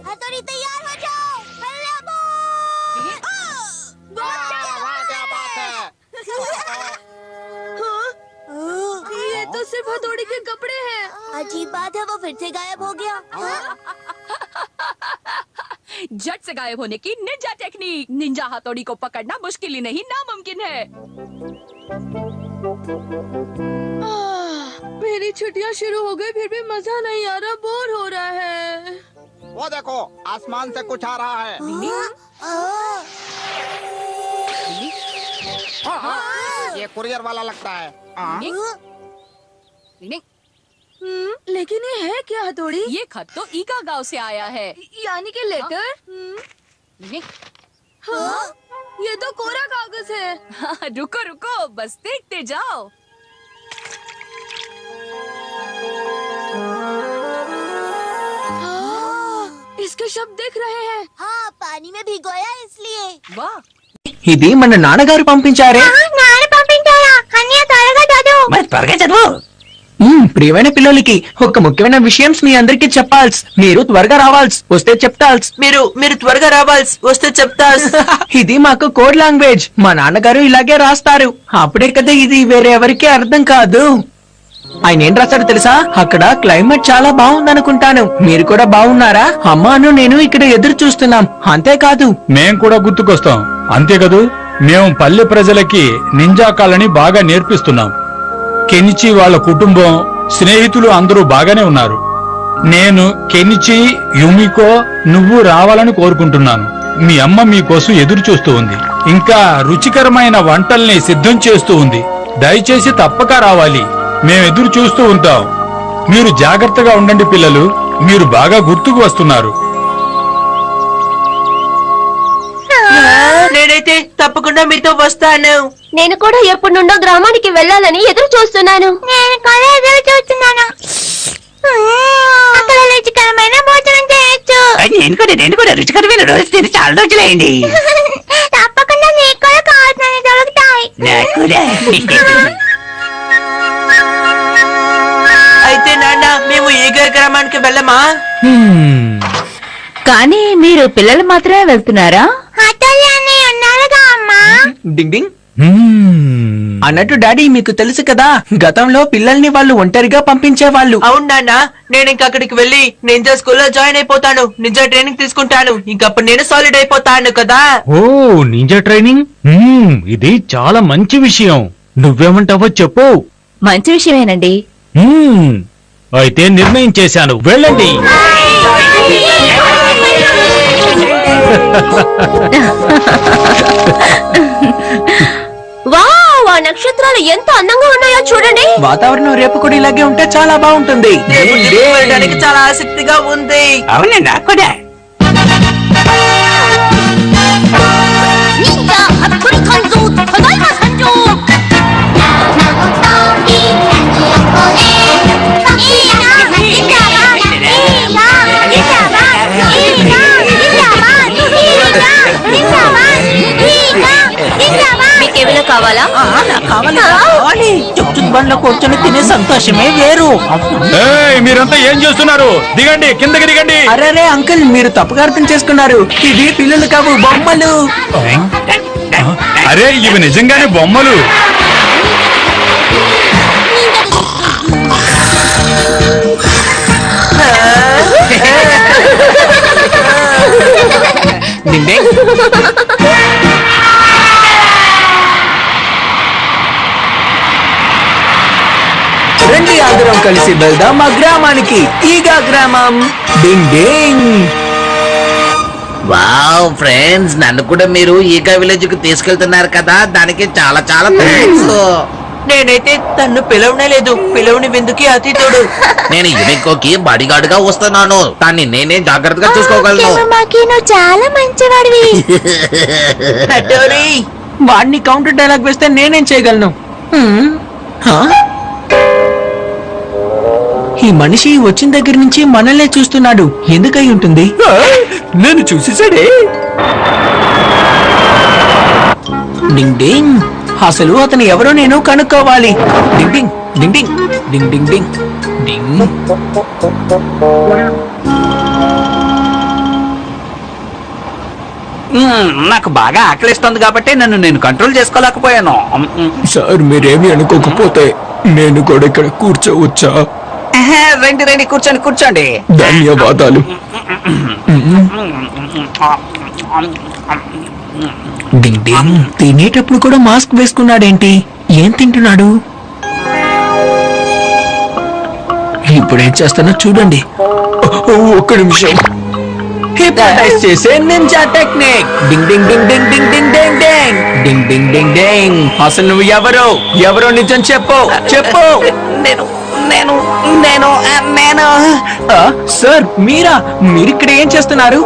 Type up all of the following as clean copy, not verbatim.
हथौड़ी तैयार हो जाओ। ये तो सिर्फ हथौड़ी के कपड़े हैं। अजीब बात है, वो फिर से गायब हो गया। झट से गायब होने की निंजा टेक्निक। निंजा हथौड़ी को पकड़ना मुश्किल ही नहीं नामुमकिन है। मेरी छुट्टियां शुरू हो गई, फिर भी मजा नहीं आ रहा, बोर हो रहा है। वो देखो, आसमान से कुछ आ रहा है। ये कुरियर वाला लगता है। लेकिन ये है क्या हथौड़ी? ये खत तो ईगा गांव से आया है। यानी कि लेटर? हाँ? ये तो कोरा कागज है। रुको रुको, बस देखते जाओ। इसके शब्द दिख रहे हैं। हाँ, पानी में भिगोया इसलिए। वाह, ఇది మన నాన్నగారు పంపించారే. మరి త్వరగా చదువు. ప్రియమైన పిల్లలకి ఒక ముఖ్యమైన విషయం మీ అందరికి చెప్పాల్సి. మీరు త్వరగా రావాల్సి వస్తే చెప్తాల్సి. మీరు త్వరగా రావాల్సి వస్తే చెప్తాల్సి. ఇది మాకు కోడ్ లాంగ్వేజ్. మా నాన్నగారు ఇలాగే రాస్తారు. అప్పుడే కదా ఇది వేరే ఎవరికి అర్థం కాదు. ఆయన ఏం రాశాడు తెలుసా? అక్కడ క్లైమేట్ చాలా బాగుందనుకుంటాను. మీరు కూడా బాగున్నారా? అమ్మాను నేను ఇక్కడ ఎదురు చూస్తున్నాం. అంతేకాదు మేం కూడా గుర్తుకొస్తాం. అంతే కదూ, మేము పల్లె ప్రజలకి నింజా కళని బాగా నేర్పిస్తున్నాం. కెనిచి వాళ్ళ కుటుంబం, స్నేహితులు అందరూ బాగానే ఉన్నారు. నేను కెనిచి, యుమికో నువ్వు రావాలని కోరుకుంటున్నాను. మీ అమ్మ మీకోసం ఎదురు చూస్తూ ఉంది. ఇంకా రుచికరమైన వంటల్ని సిద్ధం చేస్తూ ఉంది. దయచేసి తప్పక రావాలి. మేము ఎదురు చూస్తూ ఉంటాం. మీరు జాగ్రత్తగా ఉండండి పిల్లలు. మీరు బాగా గుర్తుకు వస్తున్నారు. నేనైతే తప్పకుండా మీతో వస్తాను. నేను కూడా ఎప్పటి నుండో గ్రామానికి వెళ్ళాలని ఎదురు చూస్తున్నాను. నేను కూడా ఎదురు చూస్తున్నాను. అక్కడ రుచికరమైన భోజనం చేయొచ్చు. నేను కూడా రుచికరమైన రోజు తిని చాలా రోజులైంది. తప్పకుండా నీకు కూడా కావాల్సినవి దొరుకుతాయి. అయితే నాన్న, మేము ఈగర్ గ్రామానికి వెళ్ళమా? కానీ మీరు పిల్లలు మాత్రమే వెళ్తున్నారా? హఠాలి అని ఉన్నారుగా అమ్మా. డింగ్ డింగ్. అన్నట్టు డాడీ, మీకు తెలుసు కదా, గతంలో పిల్లల్ని వాళ్ళు ఒంటరిగా పంపించేవాళ్ళు. అవును నాన్న, నేను ఇంక అక్కడికి వెళ్ళి నింజా స్కూల్లో జాయిన్ అయిపోతాను. నింజా ట్రైనింగ్ తీసుకుంటాను. ఇంకప్పుడు నేను సాలిడ్ అయిపోతాను కదా. ఓ, నింజా ట్రైనింగ్. ఇది చాలా మంచి విషయం. నువ్వేమంటావో చెప్పు. మంచి విషయమేనండి. అయితే నిర్ణయం చేశాను, వెళ్ళండి. వావ్, ఆ నక్షత్రాలు ఎంత అందంగా ఉన్నాయో చూడండి. వాతావరణం రేపు కూడా ఇలాగే ఉంటే చాలా బాగుంటుంది. వెళ్ళడానికి చాలా ఆసక్తిగా ఉంది. అవునండి, నాకు కూడా. మీకేమైనా కావాలా? కావాలి. చుక్ బండ్లో కూర్చొని తినే సంతోషమే వేరు. మీరంతా ఏం చేస్తున్నారు? దిగండి, కిందకి దిగండి. అరే అంకుల్, మీరు తప్పుగా అర్థం చేసుకున్నారు. ఇవి పిల్లలు కావు, బొమ్మలు. అరే, ఇవి నిజంగానే బొమ్మలు. రండి, అందరం కలిసి వెళ్దాం మా గ్రామానికి. ఈగా గ్రామం. డింగ్ డింగ్. వావ్ ఫ్రెండ్స్, నన్ను కూడా మీరు ఈగా విలేజ్ కు తీసుకెళ్తున్నారు కదా, దానికి చాలా చాలా థ్యాంక్స్. నేనైతే తన్ను పిలవనే లేదు. పిలవని విందుకి అతిథుడు. నేను యుమికోకి బాడీగార్డ్ గా వస్తున్నాను. దాన్ని నేనే జాగ్రత్తగా చూసుకోగలను. నువ్వు చాలా మంచివాడివి. వాడిని కౌంటర్ డైలాగ్ వేస్తే నేనేం చేయగలను? ఈ మనిషి వచ్చిన దగ్గర నుంచి మనల్నే చూస్తున్నాడు. ఎందుకై ఉంటుంది? నేను చూసేసాడే. డింగ్ డింగ్. అసలు అతను ఎవరో నేను కనుక్కోవాలి. డింగ్ డింగ్ డింగ్ డింగ్. డింగ్ డింగ్ డింగ్ డింగ్. నాకు బాగా ఆకలిస్తుంది కాబట్టి నన్ను నేను కంట్రోల్ చేసుకోలేకపోయాను. సార్ మీరేమి అనుకోకపోతే నేను కూడా ఇక్కడ కూర్చోవచ్చా? రండి రండి, కూర్చోండి కూర్చోండి. ధన్యవాదాలు. డింగ్ డింగ్. తినేటప్పుడు కూడా మాస్క్ వేసుకున్నాడేంటి? ఏం తింటున్నాడు? ఇప్పుడు ఏం చేస్తానో చూడండి. ఒక్క నిమిషం. హిప్నటైజ్ చేసే నింజా టెక్నిక్. డింగ్ డింగ్ డింగ్ డింగ్ డింగ్ డింగ్ డింగ్ డింగ్ డింగ్ డింగ్ డింగ్ డింగ్. అసలు నువ్వు ఎవరో నిజం చెప్పు చెప్పు. నేను నేను నేను నేను సార్ మీరు ఇక్కడ ఏం చేస్తున్నారు?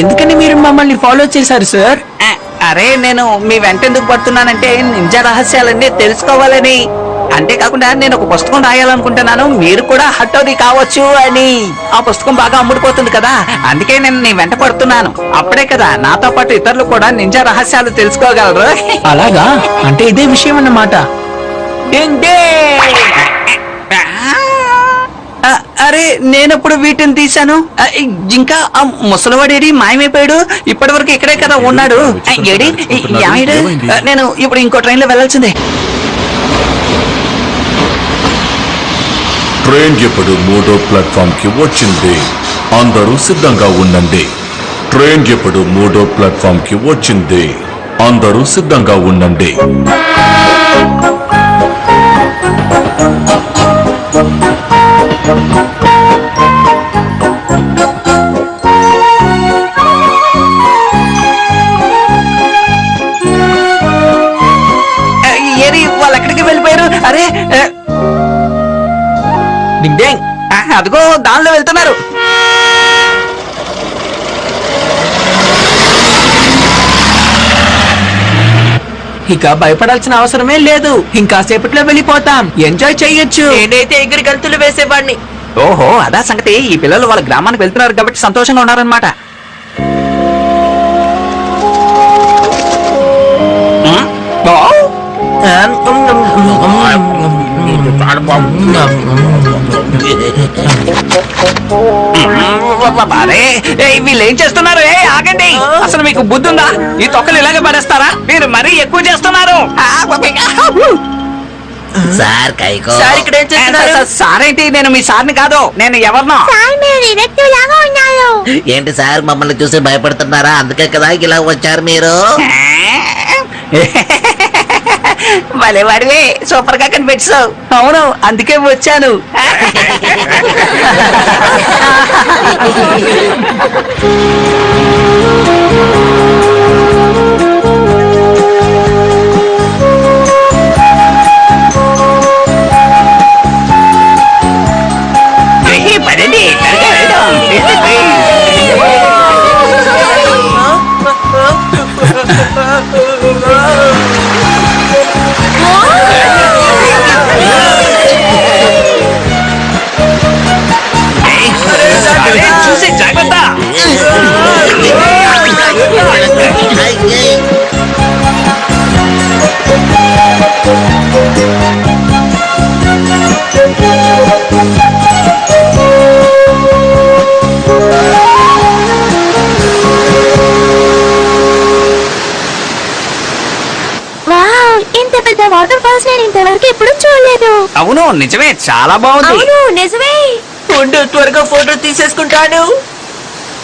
ఎందుకని మీరు మమ్మల్ని ఫాలో చేశారు సార్? అరే నేను మీ వెంట ఎందుకు పడుతున్నానంటే నింజా రహస్యాలన్నీ తెలుసుకోవాలని. అంతేకాకుండా నేను ఒక పుస్తకం రాయాలనుకుంటున్నాను, మీరు కూడా హఠోరీ కావచ్చు అని. ఆ పుస్తకం బాగా అమ్ముడుపోతుంది కదా, అందుకే నేను నీ వెంట పడుతున్నాను. అప్పుడే కదా నాతో పాటు ఇతరులు కూడా నింజా రహస్యాలు తెలుసుకోగలరు. అలాగా? అంటే ఇదే విషయం అన్నమాట. అరే నేనప్పుడు వీటిని తీశాను. ఇంకా ఆ ముసలివాడేడి మాయమైపోయాడు. ఇప్పటి వరకు ఇక్కడే కదా ఉన్నాడు. ఏడి ఏమైడు? నేను ఇప్పుడు ఇంకో ట్రైన్ లో వెళ్ళాల్సిందే. ట్రైన్ ఇప్పుడు 3వ ప్లాట్ఫామ్ కి వచ్చింది, అందరూ సిద్ధంగా ఉండండి. ట్రైన్ ఇప్పుడు 3వ ప్లాట్ఫామ్ కి వచ్చింది, అందరూ సిద్ధంగా ఉండండి. ఏరి వాళ్ళు ఎక్కడికి వెళ్ళిపోయారు? అరే డింగ్ డింగ్. అదిగో దానిలో వెళ్తున్నారు. ఇక భయపడాల్సిన అవసరమే లేదు. ఇంకాసేపట్లో వెళ్ళిపోతాం. ఎంజాయ్ చెయ్యొచ్చు. నేనైతే ఎగిరి గంతులు వేసేవాడిని. ఓహో అదా సంగతి. ఈ పిల్లలు వాళ్ళ గ్రామానికి వెళ్తున్నారు కాబట్టి సంతోషంగా ఉన్నారనమాట. వీళ్ళు ఏం చేస్తున్నారు? ఆగండి, అసలు మీకు బుద్ధి ఉందా? ఈ తొక్కలు ఇలాగే పడేస్తారా? మీరు మరీ ఎక్కువ చేస్తున్నారు. సార్ కైకో సార్ ఇక్కడ ఏం చేస్తున్నారు? సార్ ఏంటి? నేను మీ సార్ని కాదు, నేను ఎవరినో. సార్ మీరు డిటెక్టివ్ లాగా ఉన్నారు. ఏంటి సార్ మమ్మల్ని చూసి భయపడుతున్నారా? అందుకే కదా ఇలా వచ్చారు మీరు. భలే వాడివే, సూపర్ గా కనిపించావు. అవును అందుకే వచ్చాను. పదండి త్వరగా వెళ్దాం. చూసి జాగ్రత్త. వావ్, ఇంత పెద్ద వాటర్ ఫాల్స్ నేను ఇంతవరకు ఎప్పుడు చూడలేదు. అవును నిజమే, చాలా బాగుంది. అవును నిజమే. ఉండు, త్వరగా ఫోటో తీసేసుకుంటాను.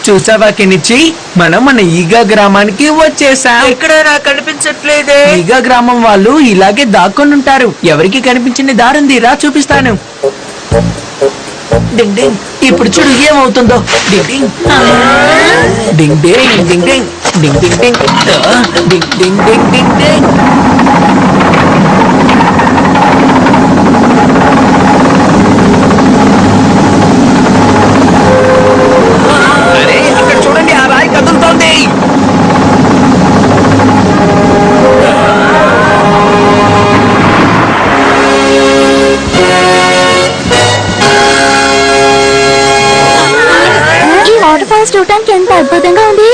చూసావా కెనిచ్చి, మనం మన ఈగా గ్రామానికి వచ్చేసాం. ఇక్కడ కనిపించట్లేదే. ఈగా గ్రామం వాళ్ళు ఇలాగే దాక్కొని ఉంటారు. ఎవరికి కనిపించిన దారుంది, రా చూపిస్తాను. డింగ్ డింగ్. ఇప్పుడు చూడు ఏమవుతుందో. డింగ్ డింగ్ డింగ్ డింగ్ డింగ్ డింగ్ డింగ్ డింగ్ డింగ్ డింగ్ డింగ్ డింగ్ డింగ్ డింగ్. అరే అక్కడ చూడండి, ఆ రాయి కదులుతోంది. ఈ వాటర్ ఫాల్స్ చూడటానికి ఎంత అద్భుతంగా ఉంది.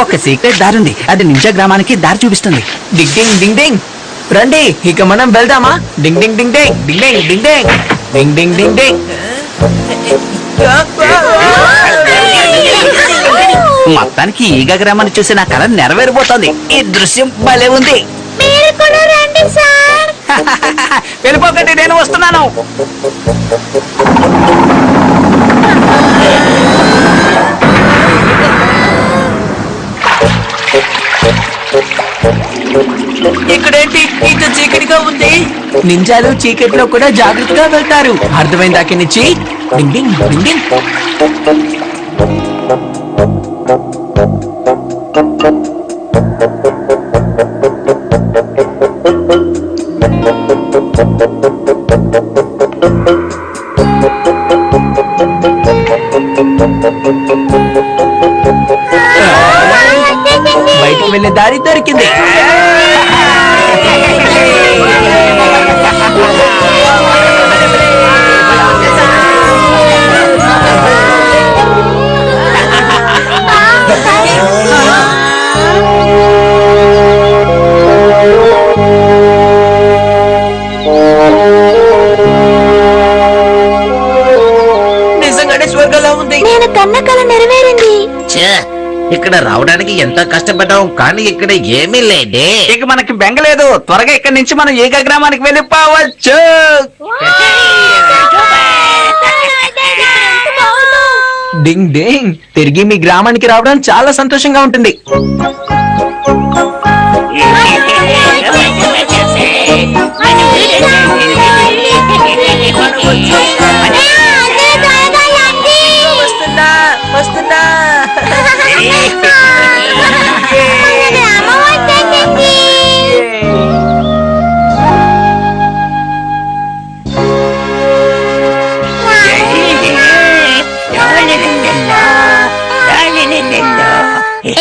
ఒక సీక్రెట్ దారి ఉంది, అది నింజా గ్రామానికి దారి చూపిస్తుంది. డింగ్ డింగ్ డింగ్ డింగ్. రండి ఇక మనం వెళ్దామా? డింగ్ డింగ్ డింగ్ డింగ్ డింగ్ డింగ్ డింగ్ డింగ్ డింగ్ డింగ్ డింగ్. మొత్తానికి ఈగ గ్రామాన్ని చూసి నా కళ నెరవేరిపోతుంది. ఈ దృశ్యం భలే ఉంది. మీరు కూడా రండి సార్. వెళ్ళిపోకండి, నేను వస్తున్నాను. ఇక్కడేంటి ఇంత చీకటిగా ఉంది? నింజాలు చీకటిలో కూడా జాగ్రత్తగా వెళ్తారు. అర్థమైంది అక్కడి నుంచి. డింగ్ డింగ్ డింగ్ డింగ్. బయటికి వెళ్ళే దారి దొరికింది. నిజంగానే స్వర్గంలా ఉంది. నేను కన్న కల నెరవేరింది. ఛే, ఇక్కడ రావడానికి ఎంతో కష్టపడ్డాం కానీ ఇక్కడ ఏమీ లేదే. ఇక మనకి బెంగలేదు. త్వరగా ఇక్కడి నుంచి మనం ఈగ గ్రామానికి వెళ్ళిపోవచ్చు. డింగ్ డింగ్. తిరిగి మీ గ్రామానికి రావడం చాలా సంతోషంగా ఉంటుంది. వస్తున్నా వస్తున్నా.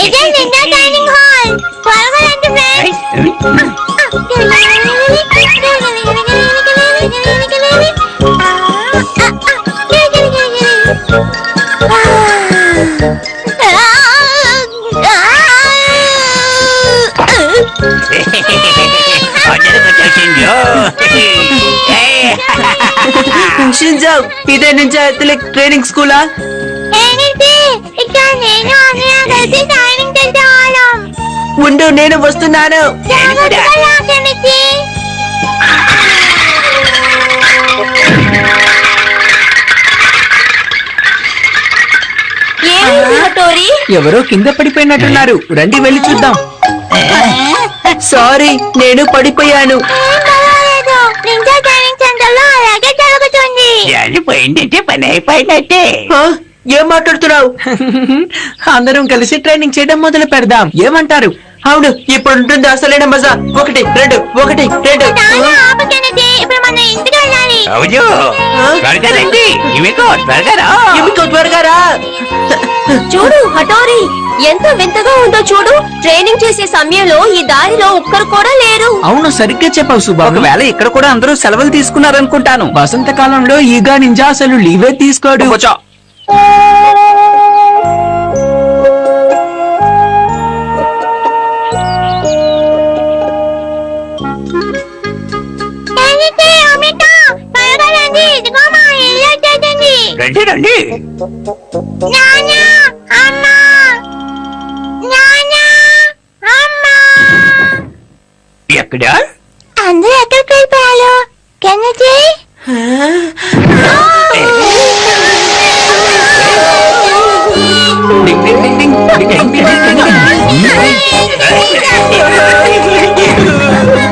ఇదే నిండా డైనింగ్ హాల్. త్వరగా రండి ఫ్రెండ్స్. షింజో, ఇదే నింజా అథ్లెటిక్ ట్రైనింగ్ స్కూలా? ఏంటి ఇక్కడ నేను అన్నయ్య కలిసి ట్రైనింగ్ చేసేవాళ్ళం. ఉండు, నేను వస్తున్నాను. జాగ్రత్తగా రాకండి. ఎవరో కింద పడిపోయినట్టున్నారు. రండి వెళ్ళి చూద్దాం. సారీ, నేను పడిపోయాను. నింజా ట్రైనింగ్ సెంటర్ లో అలాగే జరుగుతుంది. పోయిందంటే పని అయిపోయినట్టే. ఆ, ఏం మాట్లాడుతున్నావు? అందరం కలిసి ట్రైనింగ్ చేయడం మొదలు పెడదాం. ఏమంటారు? అవును, ఇప్పుడు ఉంటుంది అసలైన మజా. 1 2 1 2. ఆపకండి, ఇప్పుడు మనం ఇంటికి వెళ్ళాలి. అవును, త్వరగా రండి. ఇవిగో త్వరగా రా. ఎందుకో త్వరగా రా. చూడు హఠోరి, ఎంత వింతగా ఉందో చూడు. ట్రైనింగ్ చేసే సమయంలో ఈ దారిలో ఒక్కరు కూడా లేరు. అవును, సరిగ్గా చెప్పావు సుబ్బా. ఒకవేళ ఇక్కడ కూడా అందరూ సెలవులు తీసుకున్నారనుకుంటాను. వసంతకాలంలో ఈగా నింజా అసలు లీవే తీసుకోడు. కూర్చో. రండి రండి. ఎక్కడ? అందరూ ఎక్కడికి వెళ్ళిపోయారు? కెన్నటి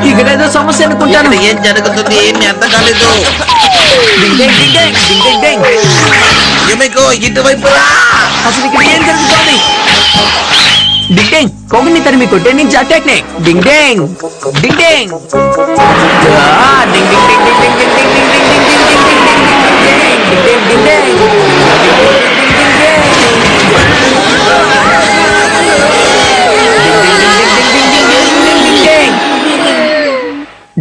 ఇక్కడేదో సమస్య అనుకుంటాను. ఇక్కడ ఏం జరుగుతుంది ఏమి అర్థం కాలేదు. ఏమికో ఇటువైపు రా. అసలు ఇక్కడ ఏం జరుగుతుంది? డింగ్ డింగ్, కోగిని తరిమి కొట్టే నింజా టెక్నిక్. డింగ్ డింగ్ డింగ్ డింగ్. డింగ్ డింగ్ డింగ్ డింగ్ డింగ్ డింగ్ డింగ్ డింగ్ డింగ్ డింగ్ డింగ్ డింగ్ డింగ్ డింగ్.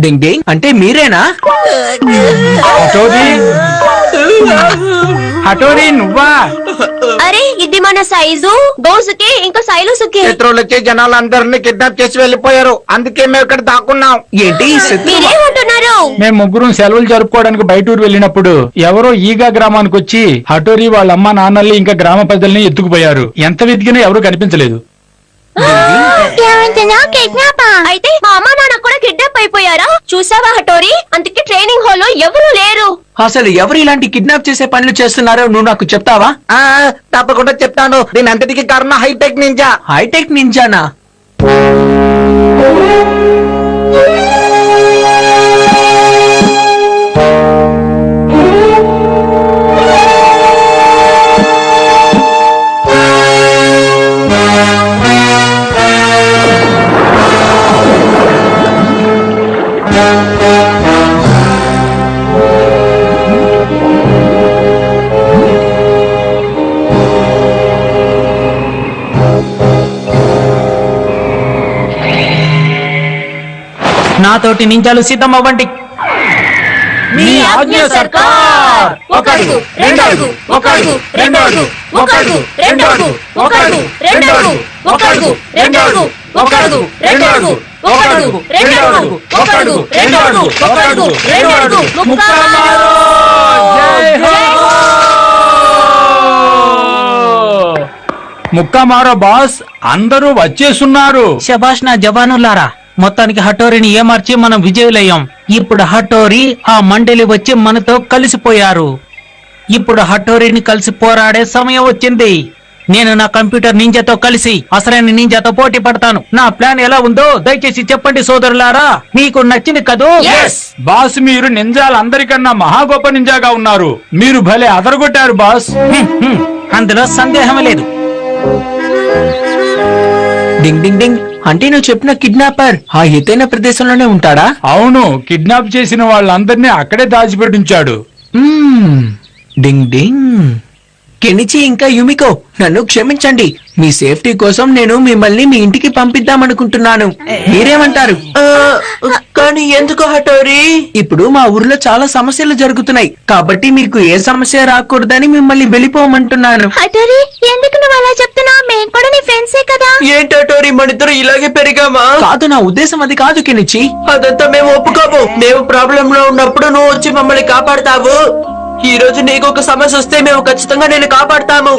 డింగ్ డింగ్ అంటే మీరేనా? హఠోరీ హఠోరీ నువ్వా? అరే ఇది మన సైజు గౌసుకి ఇంకా సైలుసుకి. శత్రువులు వచ్చి జనాలందరినీ కిడ్నాప్ చేసి వెళ్ళిపోయారు. అందుకే మేము ఇక్కడ దాక్కున్నాం. ఏంటి శత్రువా? మీరేమంటున్నారు? మేము ముగ్గురం సెలవులు జరుపుకోవడానికి బయటూరు వెళ్ళినప్పుడు ఎవరో ఈగా గ్రామానికి వచ్చి హఠోరీ వాళ్ళ అమ్మ నాన్నల్ని ఇంకా గ్రామ ప్రజల్ని ఎత్తుకుపోయారు. ఎంత వెతికినా ఎవరు కనిపించలేదు. అయితే మా అమ్మ నాన్న కూడా కిడ్నాప్ అయిపోయారా? చూసావా హఠోరీ, అందుకే ట్రైనింగ్ హాల్ లో ఎవరు లేరు. అసలు ఎవరు ఇలాంటి కిడ్నాప్ చేసే పనులు చేస్తున్నారో నువ్వు నాకు చెప్తావా? తప్పకుండా చెప్తాను. దీని అంతటికి కారణం హైటెక్ నింజా. హైటెక్ నింజానా? నాతోటి నింజాలు సిద్ధం అవ్వండి. మీ ఆజ్ఞ సర్కార్. ఒక అడుగు, రెండు అడుగు, ఒక అడుగు, రెండు అడుగు, ఒక అడుగు, రెండు అడుగు, ఒక అడుగు, రెండు అడుగు, ఒక అడుగు, రెండు అడుగు, ఒక అడుగు, రెండు అడుగు, ఒక అడుగు, రెండు అడుగు, ఒక అడుగు, రెండు అడుగు, ఒక అడుగు, రెండు అడుగు. ముక్కమారో బాస్, అందరూ వచ్చేస్తున్నారు. శభాష్ నా జవానులారా, మొత్తానికి హఠోరీని ఏమార్చి మనం విజయులయ్యాం. ఇప్పుడు హఠోరీ ఆ మండలి వచ్చి మనతో కలిసిపోయారు. ఇప్పుడు హఠోరీని కలిసి పోరాడే సమయం వచ్చింది. నేను నా కంప్యూటర్ నింజాతో కలిసి అసలైన నింజాతో పోటీ పడతాను. నా ప్లాన్ ఎలా ఉందో దయచేసి చెప్పండి సోదరులారా. మీకు నచ్చింది కదూ? బాస్, మీరు నింజాలందరికన్నా మహా గొప్ప నింజాగా ఉన్నారు. మీరు భలే అదరగొట్టారు బాస్. అందులో సందేహమే లేదు. డింగ్ డింగ్ డింగ్ అంటే నువ్వు చెప్పిన కిడ్నాపర్ ఆ ఎత్తైన ప్రదేశంలోనే ఉంటాడా? అవును, కిడ్నాప్ చేసిన వాళ్ళందరినీ అక్కడే దాచిపెట్టించాడు. డింగ్ డింగ్. కెనిచి ఇంకా యుమికో, నన్ను క్షమించండి. మీ సేఫ్టీ కోసం నేను మిమ్మల్ని మీ ఇంటికి పంపిద్దామనుకుంటున్నాను. మీరేమంటారు? కానీ ఎందుకు హఠోరీ? ఇప్పుడు మా ఊర్లో చాలా సమస్యలు జరుగుతున్నాయి కాబట్టి మీకు ఏ సమస్య రాకూడదని మిమ్మల్ని వెళ్ళిపోమంటున్నాను. హఠోరీ ఎందుకు నువ్వు అలా చెప్తున్నావు? మేము కూడా నీ ఫ్రెండ్సే కదా. ఏంటి హఠోరీ, మనిద్దరు ఇలాగే పెరిగామా? కాదు, నా ఉద్దేశం అది కాదు కెనిచి. అదంతా మేము ఒప్పుకోము. మేము ప్రాబ్లం లో ఉన్నప్పుడు నువ్వు వచ్చి మమ్మల్ని కాపాడతావు. ఈ రోజు నీకు ఒక సమస్య వస్తే మేము ఖచ్చితంగా నేను కాపాడతాము.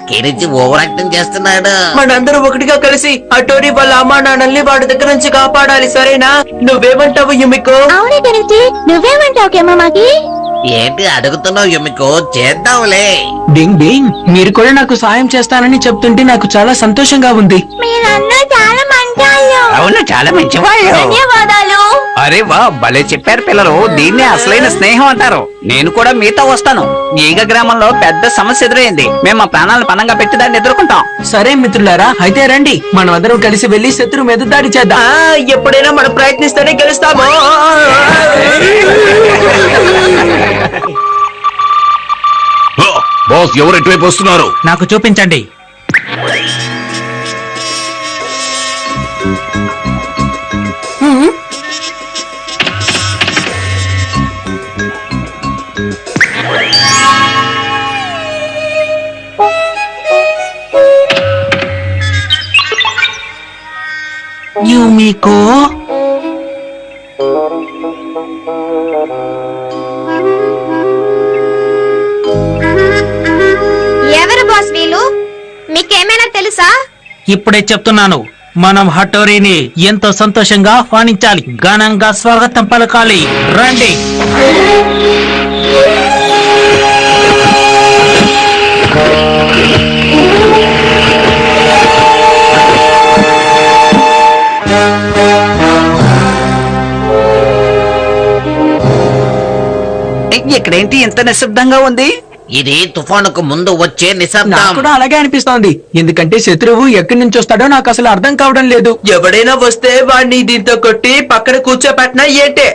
కెనిచి ఓవర్ యాక్టింగ్ చేస్తున్నాడు. మనందరూ ఒకటిగా కలిసి హఠోరీ వాళ్ళ అమ్మా నాన్నల్ని వాడి దగ్గర నుంచి కాపాడాలి, సరేనా? నువ్వేమంటావు యుమికో? అవునే గురించి నువ్వేమంటావు కేమమాకి? ఏంటి అడుగుతున్నావు యుమికో? చేద్దాంలే. డింగ్ డింగ్, మీరు కూడా నాకు సాయం చేస్తానని చెప్తుంటే నాకు చాలా సంతోషంగా ఉంది. మీరందరూ చాలా మంచాలు. అవును, చాలా మంచివాళ్ళు. ధన్యవాదాలు. అరే వా, భలే చెప్పారు పిల్లలు. దీన్నే అసలైన స్నేహం అంటారు. నేను కూడా మీతో వస్తాను. ఈగ గ్రామంలో పెద్ద సమస్య ఎదురైంది. మేము మా ప్రాణాలను పణంగా పెట్టి దాన్ని ఎదుర్కొంటాం. సరే మిత్రులారా, అయితే రండి మనం అందరం కలిసి వెళ్లి శత్రు మీద దాడి చేద్దాం. ఎప్పుడైనా మనం ప్రయత్నిస్తేనే గెలుస్తాము. బాస్, ఎవరు ఎటువైపు వస్తున్నారు? నాకు చూపించండి. యుమికో, ఎవరు బాస్ వీళ్ళు? మీకేమైనా తెలుసా? ఇప్పుడే చెప్తున్నాను. మనం హఠోరీని ఎంతో సంతోషంగా ఆహ్వానించాలి, ఘనంగా స్వాగతం పలకాలి. రండి. ఇక్కడేంటి ఇంత నిశ్శబ్దంగా ఉంది? ఇది తుఫానుకు ముందు వచ్చే నాకు నిశ్శబ్దం. కూడా అలాగే అనిపిస్తోంది. ఎందుకంటే శత్రువు ఎక్కడి నుంచి వస్తాడో నాకు అసలు అర్థం కావడం లేదు. ఎవడైనా వస్తే వాడిని దీంతో కొట్టి పక్కన కూర్చోపెట్టినా ఏంటే?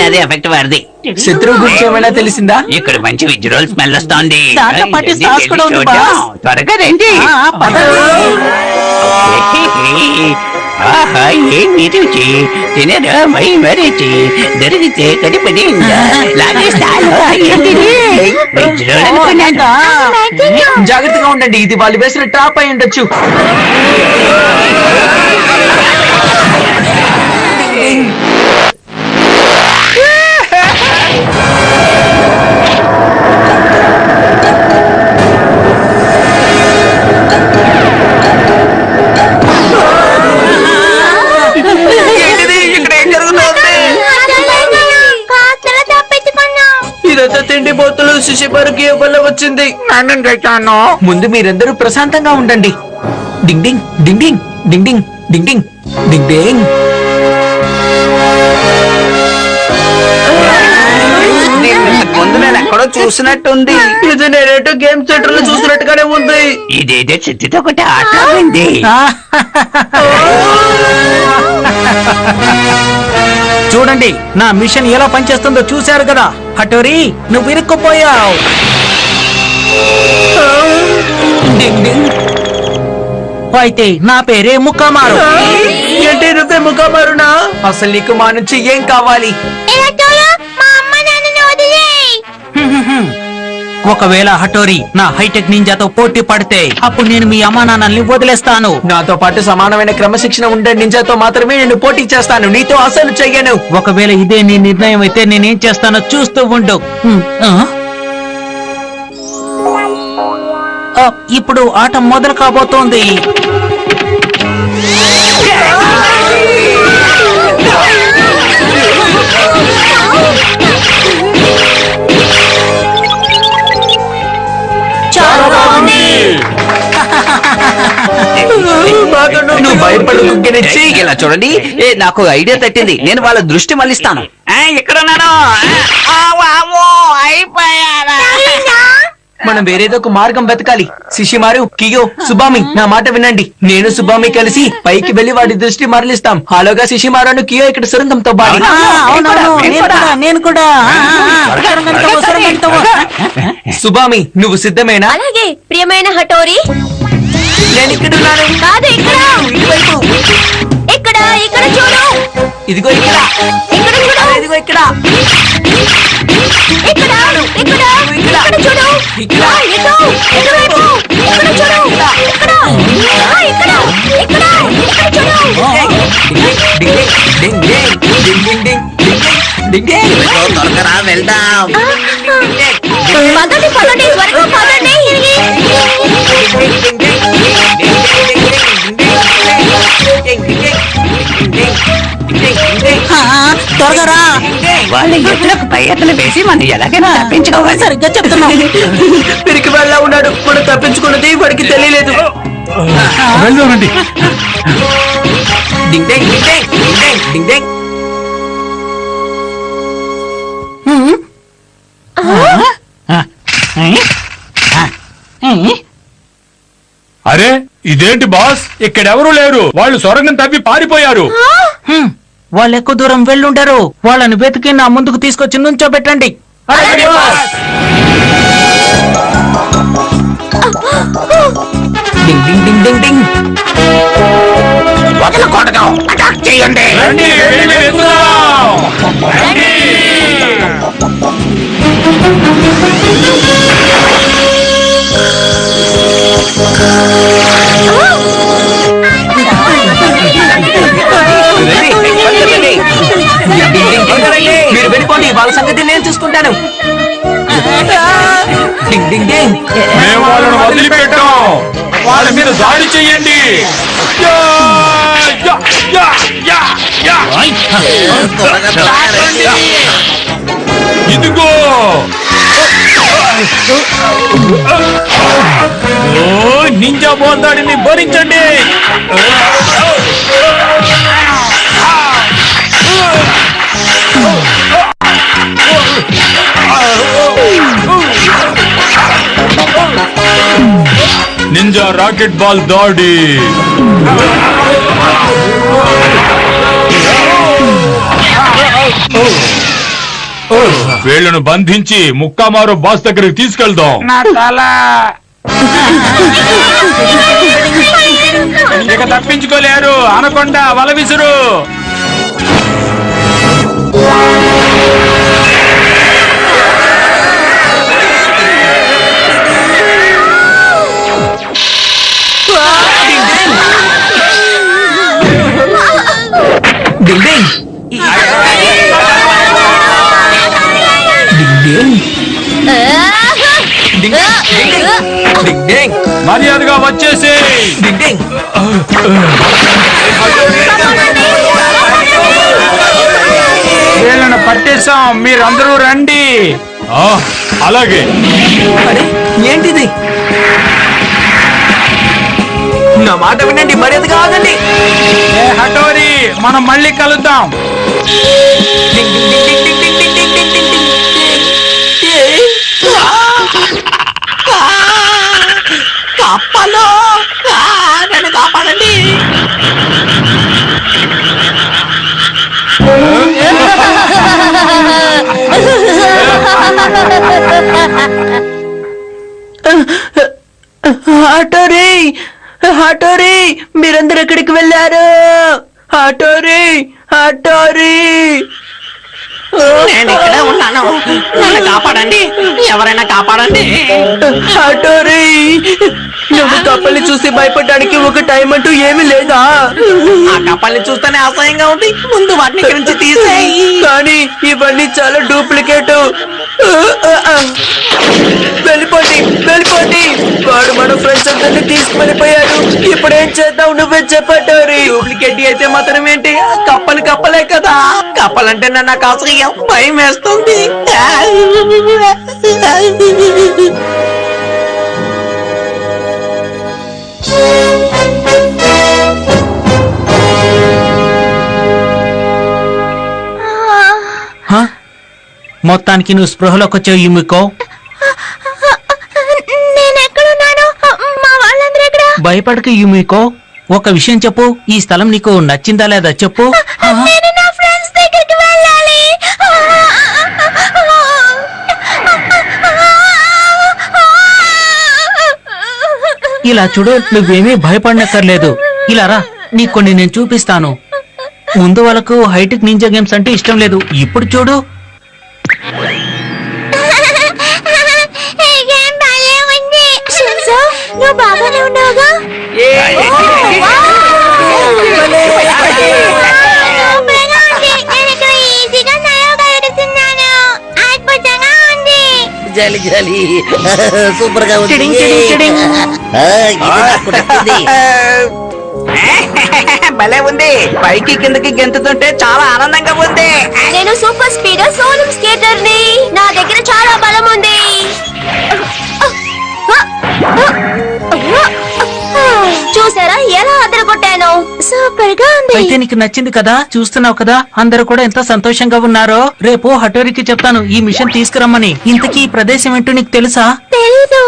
అదే ఎఫెక్ట్ వాడిది. శత్రువు గురించి ఏమైనా తెలిసిందా? ఇక్కడ మంచి విజువల్ స్మెల్ వస్తోంది. దాంతో పాటు సాస్ కూడా ఉంది, బాస్. త్వరగా రండి. ఆహా, ఏమి రుచి! తినరా మై మరిచి దొరికితే కడుపు నిండా లాగేస్తాను. విజువల్ అనుకున్నాను. జాగ్రత్తగా ఉండండి, ఇది వాళ్ళు వేసిన ట్రాప్ అయి ఉండొచ్చు. ఇదంతా తిండి బోతులు శిశుపరికి వల్ల వచ్చింది. నేను తెచ్చాను. ముందు మీరందరూ ప్రశాంతంగా ఉండండి. డింగ్ డింగ్ డింగ్ డింగ్ డింగ్ డింగ్ డింగ్ డింగ్ డింగ్ డింగ్. ముందు నేను ఎక్కడో చూసినట్టుంది. ఇది నేనేటో గేమ్ సెంటర్ లో చూసినట్టుగానే ఉంది. ఇదేదో చెట్టుతో ఒకటి ఆట ఉంది. చూడండి, నా మిషన్ ఎలా పనిచేస్తుందో చూశారు కదా. హటోరీ, నువ్వు ఇరుక్కుపోయావు. డింగ్ డింగ్. అయితే నా పేరే ముక్కమారు. ఏంటి నువ్వే ముక్కమారునా? అసలు నీకు మా నుంచి ఏం కావాలి? ఒకవేళ హటోరీ నా హైటెక్ నింజాతో పోటీ పడితే అప్పుడు నేను మీ అమ్మా నాన్నల్ని వదిలేస్తాను. నాతో పాటు సమానమైన క్రమశిక్షణ ఉండే నింజాతో మాత్రమే నేను పోటీ చేస్తాను, నీతో అసలు చెయ్యను. ఒకవేళ ఇదే నీ నిర్ణయం అయితే నేనేం చేస్తానో చూస్తూ ఉండు. ఇప్పుడు ఆట మొదలు కాబోతోంది. నువ్వు భయపడు. ఇలా చూడండి, నాకు ఐడియా తట్టింది. నేను వాళ్ళ దృష్టి మళ్ళిస్తాను. ఎక్కడున్నాను? అయిపోయారా? మనం వేరేదో ఒక మార్గం వెతకాలి. శిశిమారు, కియో, సుబామి, నా మాట వినండి. నేను సుబామి కలిసి పైకి వెళ్లి వాడి దృష్టి మరలిస్తాం. హాలోగా శిశిమారు, కియో ఇక్కడ సొరంగంతో బాడి. నేను కూడా. సుబామి, నువ్వు సిద్ధమేనా? అలాగే ప్రియమైన హటోరీ. నేను ఇక్కడ ఉన్నాను. కాదు, ఇక్కడ ఇటువైపు. ఇక్కడ ఇక్కడ చూడు. ఇదిగో ఇక్కడ. ఇక్కడ చూడు. ఇదిగో ఇక్కడ. ఇక్కడ ఇక్కడ ఇక్కడ చూడు. ఇక్కడ. ఇటు ఇటువైపు. ఇక్కడ చూడు. ఇక్కడ ఇక్కడ ఇక్కడ ఇక్కడ చూడు. డింగ్ డింగ్ డింగ్ డింగ్ డింగ్ డింగ్ డింగ్. త్వరగా వెళ్దాం. పదండి పదండి, త్వరగా పదండి. త్వరగా రా. వాళ్ళు ఎత్తులకు పై ఎత్తులు వేసి మనం ఎలాగైనా తప్పించుకోవాలి. సరిగ్గా చెప్తున్నావు. పిరికి వెళ్ళ ఉన్నాడు. మనం తప్పించుకున్నది వాడికి తెలియలేదు. వెళ్దామండి. డింగ్ డింగ్ డింగ్ డింగ్ డింగ్ డింగ్ డింగ్. అరే, ఇదేంటి బాస్, ఇక్కడెవరూ లేరు. వాళ్ళు సొరంగం తవ్వి పారిపోయారు. వాళ్ళు ఎక్కువ దూరం వెళ్ళుంటారు. వాళ్ళని వెతికి నా ముందుకు తీసుకొచ్చి నుంచోబెట్టండి. డింగ్ డింగ్ డింగ్ డింగ్ డింగ్. వదలకూడదు. అటాక్ చేయండి. రండి, వెళ్ళి వెతుకుదాం. రండి. మీరు వెళ్ళిపోండి, వాళ్ళ సంగతి నేను చూసుకుంటాను. డింగ్ డింగ్ డింగ్. మేము వాళ్ళను వదిలిపెట్టాం. వాళ్ళ మీద దాడి చెయ్యండి. Yeah, yeah, yeah, yeah, yeah. ఇదిగో. నింజా బోల్దాడిని భరించండి. నింజా రాకెట్ బాల్ దాడి. వీళ్ళను బంధించి ముక్కామారు బాస్ దగ్గరికి తీసుకెళ్దాం. నా తల ఇక తప్పించుకోలేరు. అనకొండ వల విసురు. డింగ్ డింగ్ డింగ్ డింగ్ డింగ్ డింగ్ మర్యాదగా వచ్చేసి డింగ్ డింగ్ వీళ్ళను పట్టేశాం, మీరందరూ రండి. అలాగే. అరే ఏంటిది? నా మాట వినండి, మర్యాదగా ఆగండి. ఏ హఠోరి, మనం మళ్ళీ కలుద్దాం. డింగ్ డింగ్ డింగ్ డింగ్ డింగ్ డింగ్ డింగ్ డింగ్ డింగ్ డింగ్. కప్పలు, నన్ను కాపాడండి. హఠోరి, హఠోరి, మీరందరూ ఎక్కడికి వెళ్ళారు? హఠోరి, హఠోరి. నేను ఇక్కడే ఉన్నాను, నన్ను కాపాడండి, ఎవరైనా కాపాడండి. హఠోరి, నువ్వు కప్పల్ని చూసి భయపడడానికి ఒక టైం అంటూ ఏమీ లేదా? ఆ కప్పల్ని చూస్తేనే అసహ్యంగా ఉంది, ముందు వాటిని ఇక్కడి నుంచి తీసేయి. కానీ ఇవన్నీ చాలా డూప్లికేట్. వెళ్ళిపోండి, వెళ్ళిపోండి. వాడు మన ఫ్రెండ్స్ అందరినీ తీసుకెళ్ళిపోయాడు. ఇప్పుడు ఏం చేద్దాం, నువ్వే చెప్పటోరి. డూప్లికేట్ అయితే మాత్రం ఏంటి, కప్పలు కప్పలే కదా. కప్పలంటే నాకు అసహ్యం, భయం వేస్తుంది. మొత్తానికి నువ్వు స్పృహలోకి వచ్చావు యుమికో. నేనెక్కడున్నాను? మా వాళ్ళందరూ ఎక్కడ? భయపడక యుమికో. ఒక విషయం చెప్పు, ఈ స్థలం నీకు నచ్చిందా లేదా చెప్పు. నేను నా ఫ్రెండ్స్ దగ్గరికి వెళ్ళాలి. ఇలా చూడు, నువ్వేమీ భయపడనక్కర్లేదు. ఇలా రా, నీకు కొన్ని నేను చూపిస్తాను. ముందు వాళ్ళకు హైటెక్ నింజా గేమ్స్ అంటే ఇష్టం లేదు. ఇప్పుడు చూడు, ఈ గేమ్ భలే ఉంది. షింజో, నువ్వు బాగానే ఉన్నావుగా? సూపర్గా ఉంది. నేను ఇక్కడ ఈజీగా నడవగా ఎడుతున్నాను. అద్భుతంగా ఉంది. జలి జలి సూపర్ గా ఉంది. ఇది నాకు నచ్చింది. భలే ఉంది, పైకి కిందకి గెంతుతుంటే చాలా ఆనందంగా ఉంది. నేను సూపర్ స్పీడర్ సోలం స్కేటర్ ని. నా దగ్గర చాలా బలం ఉంది. చూసారా ఎలా అదరగొట్టాను? సూపర్ గా ఉంది. అయితే నీకు నచ్చింది కదా, చూస్తున్నావు కదా, అందరూ కూడా ఎంత సంతోషంగా ఉన్నారో. రేపు హఠోరికి చెప్తాను ఈ మిషన్ తీసుకురమ్మని. ఇంతకీ ఈ ప్రదేశం ఏంటో నీకు తెలుసా? తెలీదు.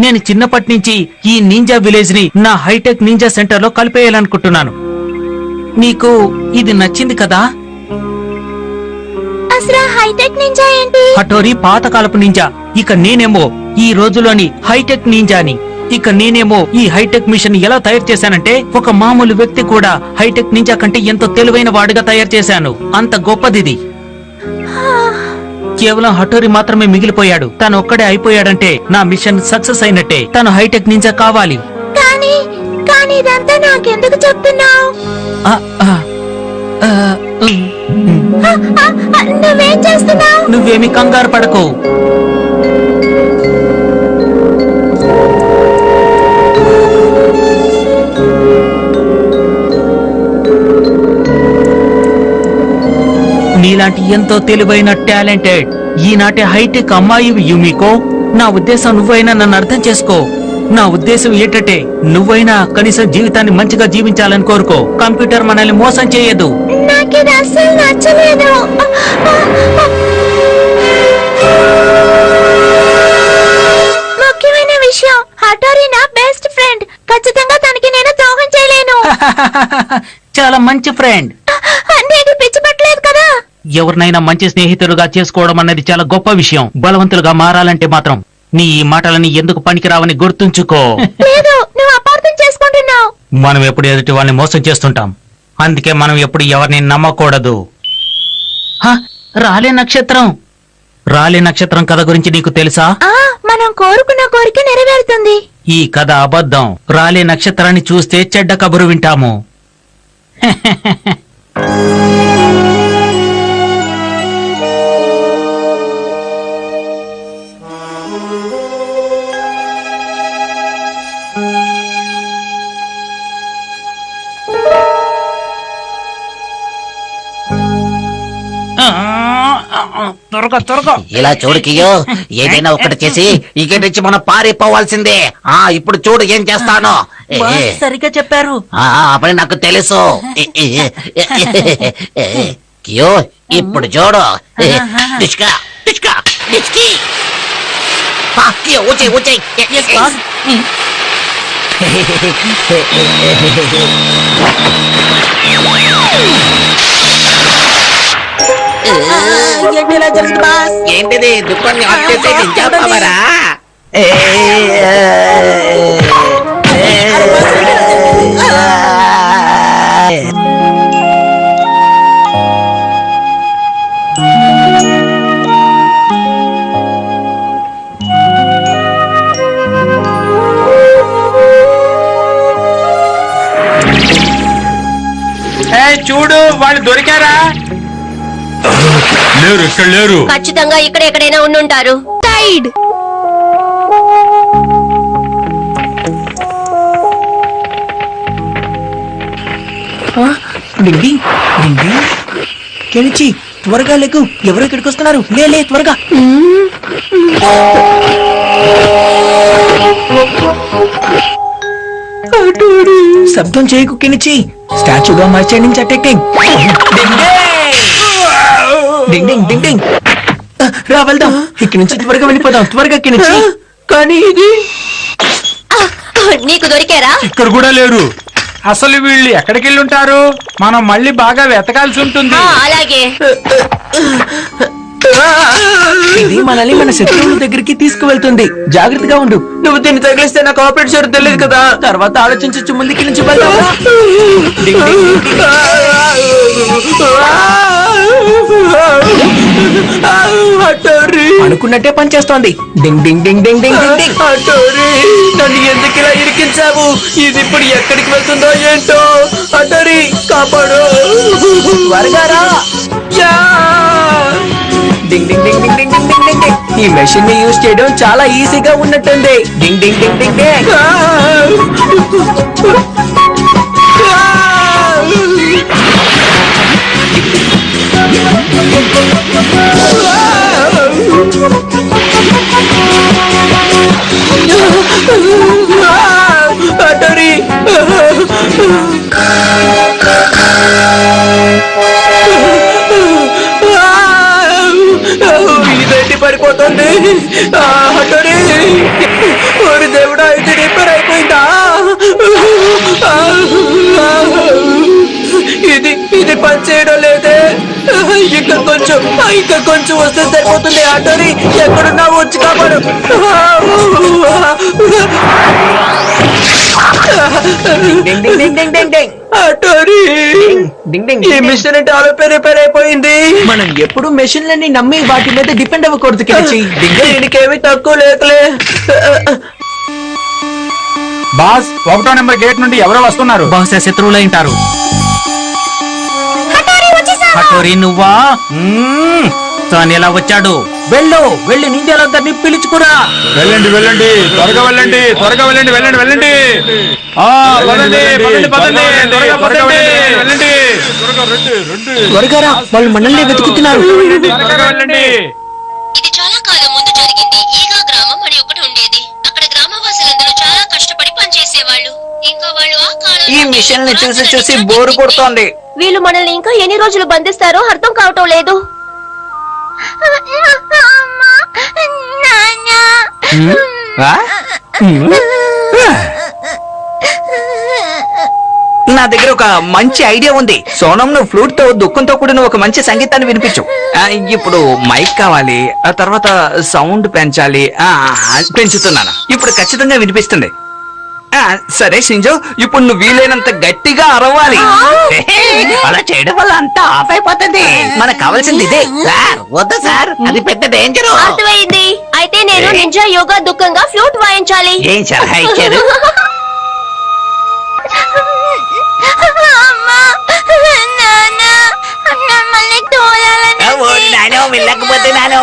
నేను చిన్నప్పటి నుంచి ఈ నింజా విలేజ్ ని నా హైటెక్ నింజా సెంటర్ లో కలిపేయాలనుకుంటున్నాను. నీకు ఇది నచ్చింది కదా? అసలు హైటెక్ నింజా ఏంటి? హఠోరి పాతకాలపు నింజా, ఇక నేనేమో ఈ రోజులోని హైటెక్ నింజాని. ఇక నేనేమో ఈ హైటెక్ మిషన్ ఎలా తయారు చేశానంటే, ఒక మామూలు వ్యక్తి కూడా హైటెక్ నింజా కంటే ఎంతో తెలివైన వాడుగా తయారు చేశాను. అంత గొప్పదిది. కేవలం హఠోరి మాత్రమే మిగిలిపోయాడు. తను ఒక్కడే అయిపోయాడంటే నా మిషన్ సక్సెస్ అయినట్టే. తను హైటెక్ నింజా కావాలి. కానీ కానీ ఇదంతా నాకెందుకు చెప్తున్నావు? ఆ, ఆ, ఆ, నువ్వేం చేస్తున్నావు? నువ్వేమి కంగారు పడకు. నీలాంటి ఎంతో తెలివైన టాలెంటెడ్ ఈనాటి హైటెక్ అమ్మాయి యుమికో, నా ఉద్దేశం నువ్వైనా నన్ను అర్థం చేసుకో. నా ఉద్దేశం ఏంటంటే, నువ్వైనా కనీసం జీవితాన్ని మంచిగా జీవించాలని కోరుకో. కంప్యూటర్ మనల్ని మోసం చేయదు. నాకిది అస్సలు నచ్చలేదు. ముఖ్యమైన విషయం, హఠోరి నా బెస్ట్ ఫ్రెండ్. ఖచ్చితంగా తనకి నేను ద్రోహం చేయలేను. చాలా మంచి ఫ్రెండ్. నీకు పిచ్చి పట్టలేదు కదా? ఎవరినైనా మంచి స్నేహితులుగా చేసుకోవడం అన్నది చాలా గొప్ప విషయం. బలవంతులుగా మారాలంటే మాత్రం నీ ఈ మాటలని ఎందుకు పనికిరావని గుర్తుంచుకో. లేదు, నువ్వు అపార్థం చేసుకుంటున్నావు. మనం ఎప్పుడు ఎదుటి వాళ్ళని మోసం చేస్తుంటాం. అందుకే మనం ఎప్పుడు ఎవరిని నమ్మకూడదు. రాలే నక్షత్రం. రాలే నక్షత్రం కథ గురించి నీకు తెలుసా? మనం కోరుకున్న కోరిక నెరవేరుతుంది. ఈ కథ అబద్ధం. రాలే నక్షత్రాన్ని చూస్తే చెడ్డ కబురు వింటాము. త్వరగా ఇలా చూడు కియో, ఏదైనా ఒకటి చేసి ఇక్కడి నుంచి మనం పారిపోవాల్సిందే. ఇప్పుడు చూడు ఏం చేస్తాను. సరిగ్గా చెప్పారు. అప్పుడు నాకు తెలుసు. కియో, ఇప్పుడు చూడు. డిష్కా, డిష్కా, డిష్కి. కియో, వచ్చేయ్, వచ్చేయ్. ఏంటిది? దుఃఖాన్ని ఆఫ్ చేసే నింజా పవరా? చూడు, వాళ్ళు దొరికారా? లేరు, ఇక్కడ లేరు. ఖచ్చితంగా ఇక్కడ ఎక్కడైనా ఉండుంటారు. సైడ్. కెలిచి త్వరగా లేకు. ఎవరు ఇక్కడికి వస్తున్నారు? లే త్వరగా. శబ్దం చేయకు కెనిచి. స్టాచ్యూగా మార్చండి నుంచి అటాకింగ్. రా వెళ్దాం. ఇక్కడి నుంచి త్వరగా వెళ్ళిపోదాం. త్వరగా కెనిచి. కానీ ఇది నీకు దొరికారా? ఇక్కడ కూడా లేరు. అసలు వీళ్ళు ఎక్కడికి వెళ్ళి ఉంటారు? మనం మళ్ళీ బాగా వెతకాల్సి ఉంటుంది. అలాగే. ఇది మనల్ని మన శత్రువుల దగ్గరికి తీసుకువెళ్తుంది. జాగ్రత్తగా ఉండు. నువ్వు దీన్ని తగిలిస్తే నాకు ఆపరేట్ చేయడం తెలియదు కదా. తర్వాత ఆలోచించు. ముందుకి నుంచి వెళ్దాం. అనుకున్నట్టే పనిచేస్తోంది. డింగ్ డింగ్ డింగ్ డింగ్ డింగ్ డింగ్. నన్ను ఎందుకు ఇలా ఇరికించావు? ఇది ఇప్పుడు ఎక్కడికి వెళ్తుందో ఏంటో. అటరీ కాపాడు. త్వరగా రా. డింగ్ డింగ్ డింగ్ డింగ్ డింగ్ డింగ్ డింగ్ డింగ్. ఈ మెషిన్ ని యూజ్ చేయడం చాలా ఈజీగా ఉన్నట్టుంది. డింగ్ డింగ్ డింగ్ డింగ్ డింగ్. అటరీ. ఇదేంటి పడిపోతుంది? అటరీ. ఓరి దేవుడా, ఇది రిపేర్ అయిపోయిందా? ఇది పని చేయడం లేదే. ఇంకా కొంచెం వస్తే సరిపోతుంది. అటరీ, ఎక్కడున్నా వచ్చి కాపాడు. ఈ మిషన్ రిపేర్ అయిపోయింది. మనం ఎప్పుడు మెషిన్లని నమ్మి వాటి మీద డిపెండ్ అవ్వకూడదు. దీనికేమి తక్కువ లేకలే. బాస్, 1వ నెంబర్ గేట్ నుండి ఎవరో వస్తున్నారు. బహుశా శత్రువులై ఉంటారు. హఠోరీ నువ్వా? తాను ఎలా వచ్చాడు? వెళ్ళి నింజాలందరినీ పిలుచుకురా. వెళ్ళండి, వెళ్ళండి, త్వరగా వెళ్ళండి, త్వరగా వెళ్ళండి, వెళ్ళండి, వెళ్ళండి. వెళ్ళండి. త్వరగా రా, వాళ్ళు మనల్ని వెతుకుతున్నారు. వెళ్ళండి. ఇది చాలా కాలం ముందు జరిగింది. ఈగా గ్రామం అని ఒకటి ఉండేది. అక్కడ గ్రామవాసులందరూ చాలా కష్టపడి పనిచేసేవాళ్ళు. ఇంకా వాళ్ళు ఆ కాలంలో ఈ మిషన్ ని చూసి బోరు కొడుతోంది. వీళ్ళు మనల్ని ఇంకా ఎన్ని రోజులు బంధిస్తారో అర్థం కావటం లేదు. నా దగ్గర ఒక మంచి ఐడియా ఉంది. సోనం, నువ్వు ఫ్లూట్ తో దుఃఖంతో కూడిన ఒక మంచి సంగీతాన్ని వినిపించు. ఇప్పుడు మైక్ కావాలి, ఆ తర్వాత సౌండ్ పెంచాలి. పెంచుతున్నాను, ఇప్పుడు ఖచ్చితంగా వినిపిస్తుంది. సరే షింజో, ఇప్పుడు నువ్వు వీలైనంత గట్టిగా అరవాలి. అలా చేయడం వల్ల అంతా ఆఫ్ అయిపోతుంది. మనకు కావాల్సింది ఇదే సార్. వద్దా సార్, అది పెద్ద డేంజర్. అర్థమైంది. అయితే నేను నింజా యోగా దుఃఖంగా ఫ్లూట్ వాయించాలి. ఏం సలహా ఇచ్చారు? నానో వెళ్ళకపోతే నానో.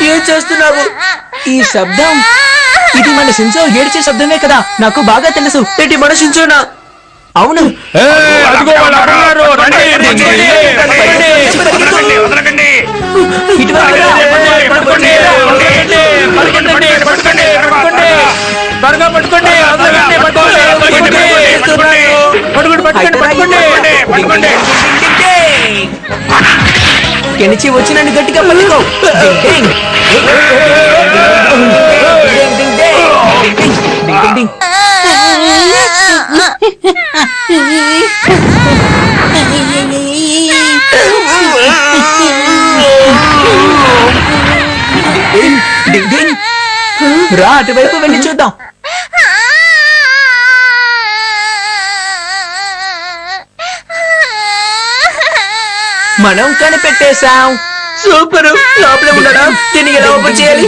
ఏం చేస్తున్నావు? ఈ శబ్దం, ఇది మన షింజో ఏడ్చే శబ్దమే కదా, నాకు బాగా తెలుసు. ఏంటి మన షింజోనా? అవును. కెనిచి వచ్చి నన్ను గట్టిగా పట్టుకో. రా, అటువైపు వెళ్ళి చూద్దాం. మనం కనిపెట్టేశాం. సూపర్. లోపల ఉండడా? దీన్ని ఎలా ఓపెన్ చేయాలి?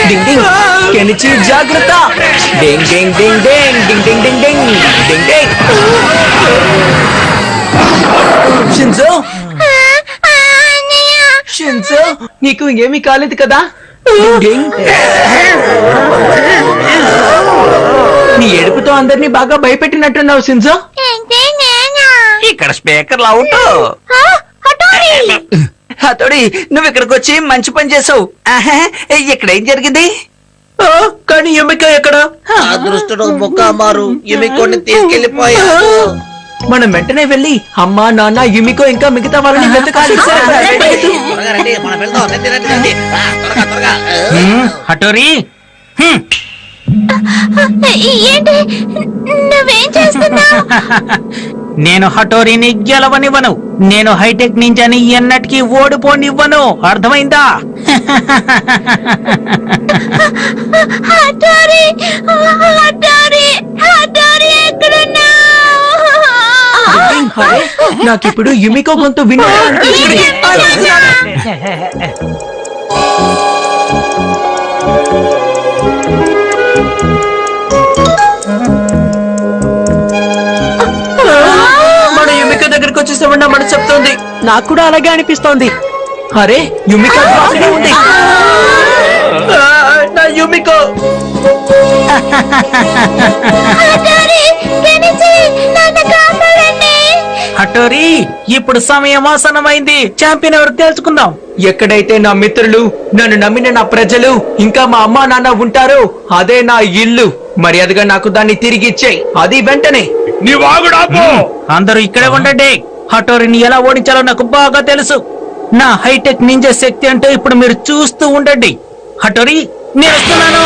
డింగ్ డింగ్. కెనిచి జాగ్రత్త. డింగ్ డింగ్ డింగ్ డింగ్ డింగ్ డింగ్ డింగ్ డింగ్ డింగ్ డింగ్. షింజో, షింజో, నీకు ఏమీ కాలేదు కదా? డింగ్ డింగ్. నీ ఏడుపుతో అందరినీ బాగా భయపెట్టినట్టున్నావు షింజో. ఇక్కడ స్పీకర్లు అవుట్. హతోడి, నువ్వు ఇక్కడికి వచ్చి మంచి పని చేసావు. ఇక్కడ ఏం జరిగింది? కానీ ఎమిక ఎక్కడ? అదృష్టం బొక్క మారు ఎమికోని తీసుకెళ్లిపోయాడు. మనం వెంటనే వెళ్ళి అమ్మా, నాన్న, యుమికో ఇంకా మిగతా వాళ్ళని వెతకాలి. హటోరీ, ఏంటి నువ్వేం చేస్తున్నావు? నేను హటోరీని గెలవనివ్వను. నేను హైటెక్ నింజాని ఎన్నటికీ ఓడిపోనివ్వను. అర్థమైందా? హటోరీ, హటోరీ, హటోరీ ఎక్కడున్నావు? నాకిప్పుడు యుమికో గొంతు వినాలనిపించింది. మన యుమిక దగ్గరకు వచ్చేసామన్నా మన చెప్తోంది. నాకు కూడా అలాగే అనిపిస్తోంది. అరే, యుమిక ఉంది. నా యుమికో. హటోరీ, ఇప్పుడు సమయం ఆసనమైంది. ఛాంపియన్ ఎవరు తెలుసుకుందాం. ఎక్కడైతే నా మిత్రులు, నన్ను నమ్మిన నా ప్రజలు, ఇంకా మా అమ్మా నాన్న ఉంటారో అదే నా ఇల్లు. మర్యాదగా నాకు దాన్ని తిరిగి ఇచ్చేయి. అది వెంటనే. అందరూ ఇక్కడే ఉండండి. హటోరీని ఎలా ఓడించాలో నాకు బాగా తెలుసు. నా హైటెక్ నింజా శక్తి అంటే ఇప్పుడు మీరు చూస్తూ ఉండండి. హటోరీ, నేను వస్తున్నాను.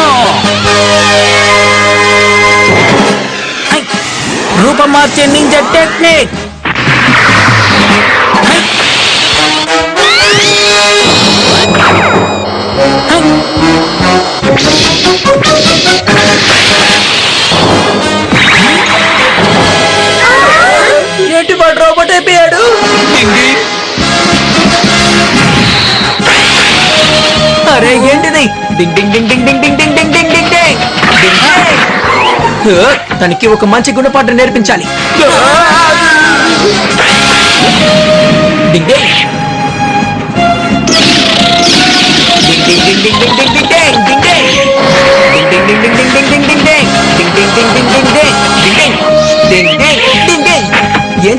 రూపం మార్చే నింజా టెక్నిక్. ఏంటి వాడు రోబోట్ అయిపోయాడు? అరే ఏంటిది? డింగ్ డింగ్ డింగ్ డింగ్ డింగ్ డింగ్ డింగ్ డింగ్ డింగ్ డింగ్ డింగ్. తనకి ఒక మంచి గుణపాఠం నేర్పించాలి. డింగ్ డింగ్ ఏం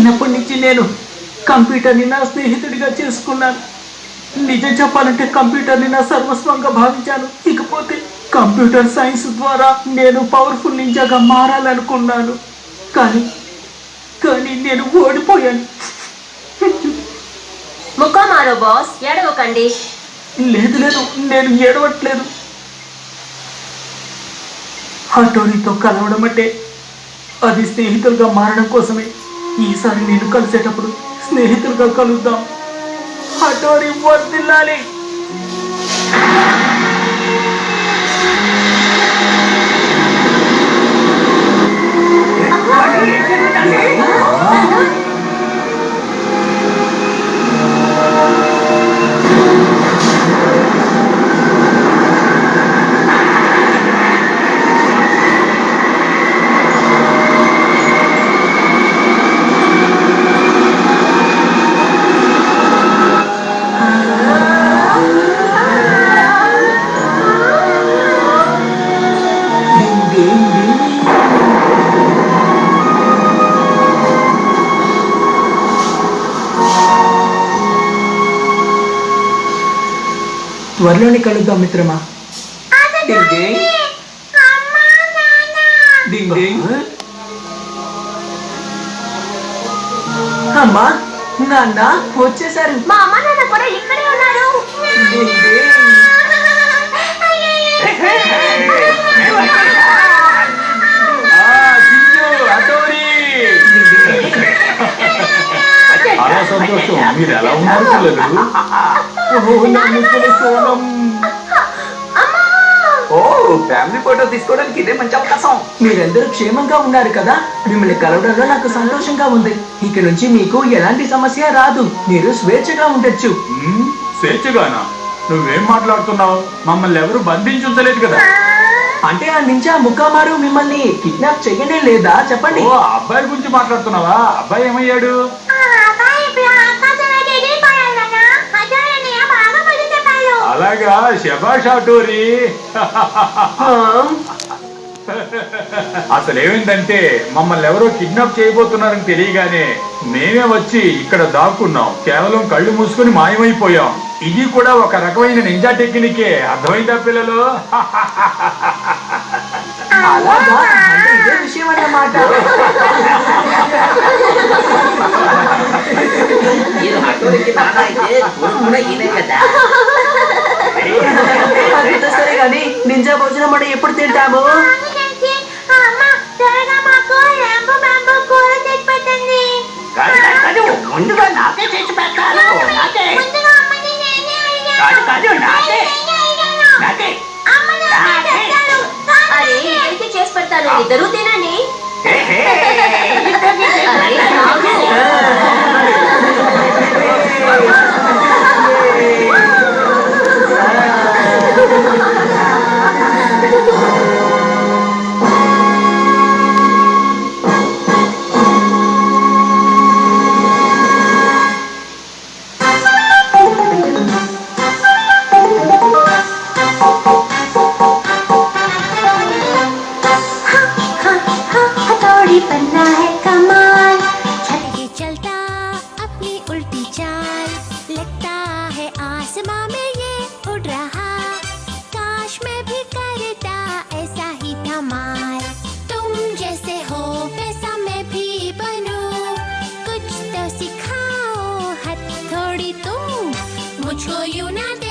కంప్యూటర్ని నా స్నేహితుడిగా చేసుకున్నాను. నిజం చెప్పాలంటే కంప్యూటర్ని నా సర్వస్వంగా భావించాను. ఇకపోతే కంప్యూటర్ సైన్స్ ద్వారా నేను పవర్ఫుల్ నింజాగా మారాలనుకున్నాను. కానీ నేను ఓడిపోయాను. ముఖం మారో బాస్, ఏడవకండి. లేదు నేను ఏడవట్లేదు. హటోరీతో కలవడం అంటే అది స్నేహితులుగా మారడం కోసమే. ఈసారి నేను కలిసేటప్పుడు స్నేహితులుగా కలుద్దాం. హటోరీ వర్ధిల్లాలి. త్వరలోనే కలుద్దాం మిత్రమా. అమ్మా నాన్న వచ్చేసారు. మా అమ్మ నాన్న కూడా ఇక్కడే ఉన్నారు. చాలా సంతోషం. మీరు ఎలా ఉన్నారు పిల్లలు? ఫ్యామిలీ ఫోటో తీసుకోవడానికి ఇదే మంచి అవకాశం. మీరందరూ క్షేమంగా ఉన్నారు కదా? మిమ్మల్ని కలవడంలో నాకు సంతోషంగా ఉంది. ఇక నుంచి మీకు ఎలాంటి సమస్య రాదు. మీరు స్వేచ్ఛగా ఉండొచ్చు. స్వేచ్ఛగానా? నువ్వేం మాట్లాడుతున్నావు? మమ్మల్ని ఎవరు బంధించుంచలేదు కదా. అంటే ఆ నింజా ముఖామారు మిమ్మల్ని కిడ్నాప్ చెయ్యనే లేదా? చెప్పండి. ఓ అబ్బాయి గురించి మాట్లాడుతున్నావా? అబ్బాయి ఏమయ్యాడు? అలాగా, శభాష్ హటోరీ. అసలేమైందంటే మమ్మల్ని ఎవరో కిడ్నాప్ చేయబోతున్నారని తెలియగానే మేమే వచ్చి ఇక్కడ దాక్కున్నాం. కేవలం కళ్ళు మూసుకుని మాయమైపోయాం. ఇది కూడా ఒక రకమైన నింజా టెక్నికే. అర్థమైందా పిల్లలు? అలాగా? అంటే ఇదే విషయం అన్నమాట. సరే కానీ నింజా భోజనం మనం ఎప్పుడు తింటాము? ముందుగా నాకే చేసి పెట్టాను. చేసి పెడతాను, ఇద్దరు తినండి. बनना है कमाल, छत के चलता अपनी उल्टी चाल, लगता है आसमां में ये उड़ रहा, काश मैं भी करता ऐसा ही धमाल। तुम जैसे हो वैसा मैं भी बनूं, कुछ तो सिखाओ हथौड़ी तुम मुझको यूं ना दे